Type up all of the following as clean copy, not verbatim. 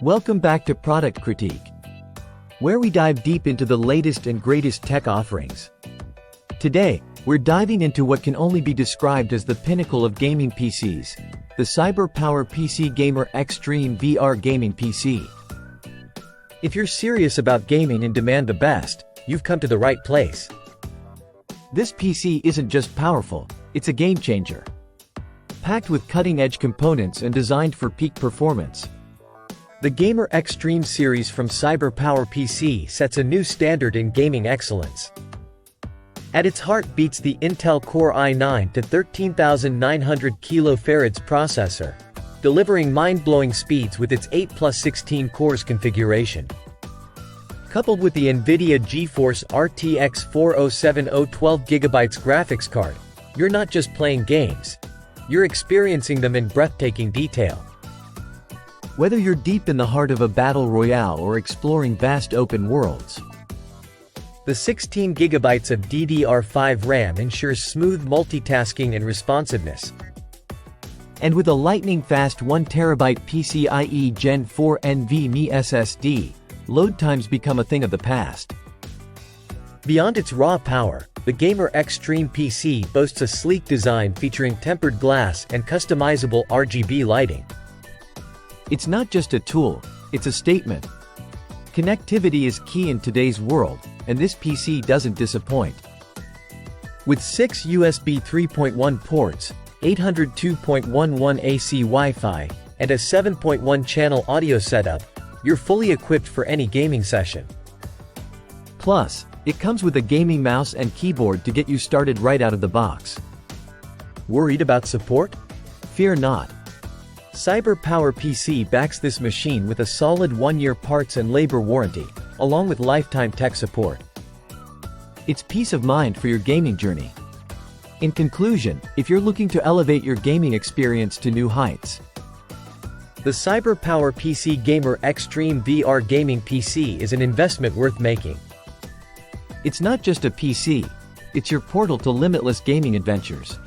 Welcome back to Product Critique, where we dive deep into the latest and greatest tech offerings. Today, we're diving into what can only be described as the pinnacle of gaming PCs, the CyberPowerPC Gamer Xtreme VR Gaming PC. If you're serious about gaming and demand the best, you've come to the right place. This PC isn't just powerful, it's a game changer. Packed with cutting-edge components and designed for peak performance. The Gamer Xtreme series from CyberPowerPC sets a new standard in gaming excellence. At its heart beats the Intel Core i9 to 13,900 kFarads processor, delivering mind-blowing speeds with its 8+16 cores configuration. Coupled with the NVIDIA GeForce RTX 4070 12GB graphics card, you're not just playing games, you're experiencing them in breathtaking detail. Whether you're deep in the heart of a battle royale or exploring vast open worlds, the 16GB of DDR5 RAM ensures smooth multitasking and responsiveness. And with a lightning-fast 1TB PCIe Gen 4 NVMe SSD, load times become a thing of the past. Beyond its raw power, the Gamer Xtreme PC boasts a sleek design featuring tempered glass and customizable RGB lighting. It's not just a tool, it's a statement. Connectivity is key in today's world, and this PC doesn't disappoint. With 6 USB 3.1 ports, 802.11 AC Wi-Fi, and a 7.1-channel audio setup, you're fully equipped for any gaming session. Plus, it comes with a gaming mouse and keyboard to get you started right out of the box. Worried about support? Fear not. CyberPowerPC backs this machine with a solid 1-year parts and labor warranty, along with lifetime tech support. It's peace of mind for your gaming journey. In conclusion, if you're looking to elevate your gaming experience to new heights, the CyberPowerPC Gamer Xtreme VR Gaming PC is an investment worth making. It's not just a PC, it's your portal to limitless gaming adventures.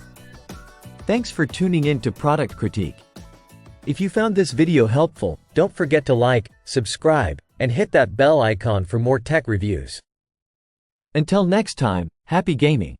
Thanks for tuning in to Product Critique. If you found this video helpful, don't forget to like, subscribe, and hit that bell icon for more tech reviews. Until next time, happy gaming!